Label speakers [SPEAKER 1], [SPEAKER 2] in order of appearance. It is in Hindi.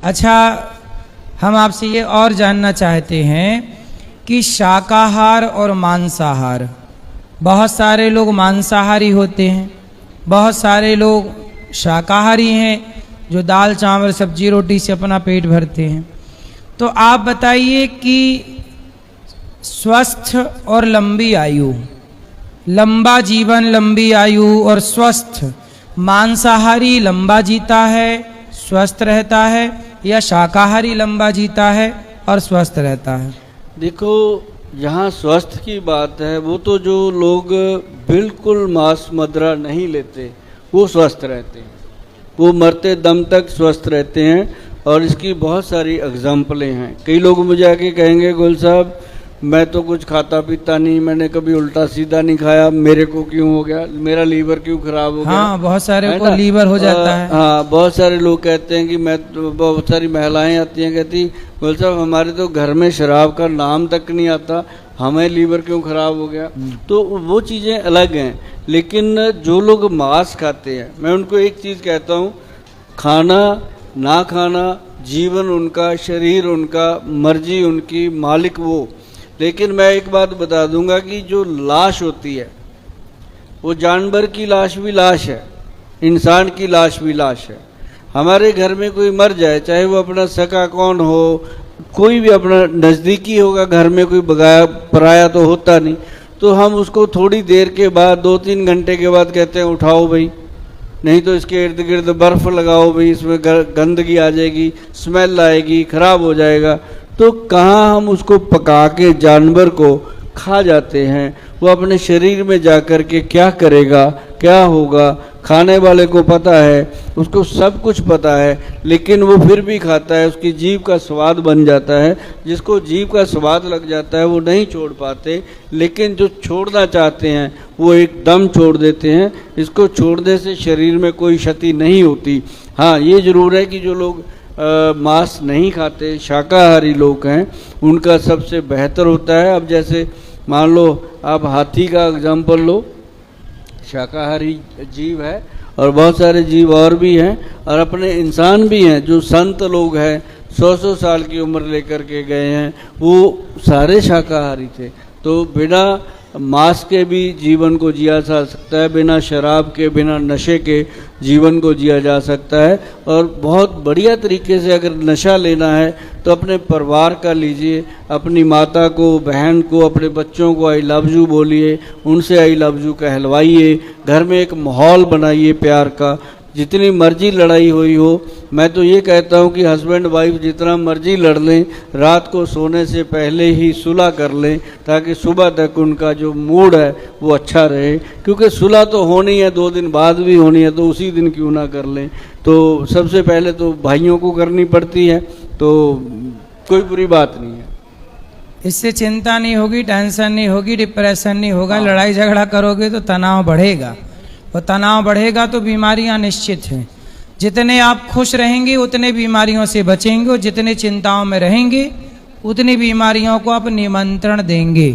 [SPEAKER 1] अच्छा, हम आपसे ये और जानना चाहते हैं कि शाकाहार और मांसाहार, बहुत सारे लोग मांसाहारी होते हैं, बहुत सारे लोग शाकाहारी हैं जो दाल चावल सब्जी रोटी से अपना पेट भरते हैं। तो आप बताइए कि स्वस्थ और लंबी आयु, लंबा जीवन, लंबी आयु और स्वस्थ, मांसाहारी लंबा जीता है, स्वस्थ रहता है, या शाकाहारी लंबा जीता है और स्वस्थ रहता है?
[SPEAKER 2] देखो, जहाँ स्वस्थ की बात है वो तो जो लोग बिल्कुल मांस मदिरा नहीं लेते वो स्वस्थ रहते हैं, वो मरते दम तक स्वस्थ रहते हैं। और इसकी बहुत सारी एग्जाम्पलें हैं। कई लोग मुझे आके कहेंगे, गोल साहब मैं तो कुछ खाता पीता नहीं, मैंने कभी उल्टा सीधा नहीं खाया, मेरे को क्यों हो गया, मेरा लीवर क्यों खराब हो गया?
[SPEAKER 1] हाँ, बहुत सारे को लीवर हो जाता है।
[SPEAKER 2] हाँ, बहुत सारे लोग कहते हैं कि मैं तो, बहुत सारी महिलाएं आती हैं कहती, गोल साहब हमारे तो घर में शराब का नाम तक नहीं आता, हमें लीवर क्यों खराब हो गया? तो वो चीज़ें अलग हैं। लेकिन जो लोग मांस खाते हैं, मैं उनको एक चीज़ कहता हूँ, खाना ना खाना जीवन उनका, शरीर उनका, मर्जी उनकी, मालिक वो। लेकिन मैं एक बात बता दूंगा कि जो लाश होती है वो जानवर की लाश भी लाश है, इंसान की लाश भी लाश है। हमारे घर में कोई मर जाए, चाहे वो अपना सगा कौन हो, कोई भी अपना नज़दीकी होगा, घर में कोई बगाया पराया तो होता नहीं, तो हम उसको थोड़ी देर के बाद, 2-3 घंटे के बाद कहते हैं उठाओ भाई, नहीं तो इसके इर्द गिर्द बर्फ़ लगाओ भाई, इसमें गंदगी आ जाएगी, स्मेल आएगी, खराब हो जाएगा। तो कहाँ हम उसको पका के जानवर को खा जाते हैं, वो अपने शरीर में जाकर के क्या करेगा, क्या होगा, खाने वाले को पता है, उसको सब कुछ पता है, लेकिन वो फिर भी खाता है, उसकी जीभ का स्वाद बन जाता है। जिसको जीभ का स्वाद लग जाता है वो नहीं छोड़ पाते, लेकिन जो छोड़ना चाहते हैं वो एकदम छोड़ देते हैं। इसको छोड़ने से शरीर में कोई क्षति नहीं होती। हाँ, ये ज़रूर है कि जो लोग मांस नहीं खाते, शाकाहारी लोग हैं, उनका सबसे बेहतर होता है। अब जैसे मान लो आप हाथी का एग्जाम्पल लो, शाकाहारी जीव है, और बहुत सारे जीव और भी हैं, और अपने इंसान भी हैं जो संत लोग हैं, 100-100 साल की उम्र लेकर के गए हैं, वो सारे शाकाहारी थे। तो बिना मांस के भी जीवन को जिया जा सकता है, बिना शराब के, बिना नशे के जीवन को जिया जा सकता है। और बहुत बढ़िया तरीके से अगर नशा लेना है तो अपने परिवार का लीजिए, अपनी माता को, बहन को, अपने बच्चों को आई लव यू बोलिए, उनसे आई लव यू कहलवाइए, घर में एक माहौल बनाइए प्यार का। जितनी मर्जी लड़ाई हुई हो, मैं तो ये कहता हूँ कि हस्बैंड वाइफ जितना मर्जी लड़ लें, रात को सोने से पहले ही सुलह कर लें, ताकि सुबह तक उनका जो मूड है वो अच्छा रहे। क्योंकि सुलह तो होनी है, 2 दिन बाद भी होनी है, तो उसी दिन क्यों ना कर लें। तो सबसे पहले तो भाइयों को करनी पड़ती है, तो कोई बुरी बात नहीं है।
[SPEAKER 1] इससे चिंता नहीं होगी, टेंशन नहीं होगी, डिप्रेशन नहीं होगा। लड़ाई झगड़ा करोगे तो तनाव बढ़ेगा, और तनाव बढ़ेगा तो बीमारियां निश्चित हैं। जितने आप खुश रहेंगे उतने बीमारियों से बचेंगे, और जितने चिंताओं में रहेंगे उतनी बीमारियों को आप निमंत्रण देंगे।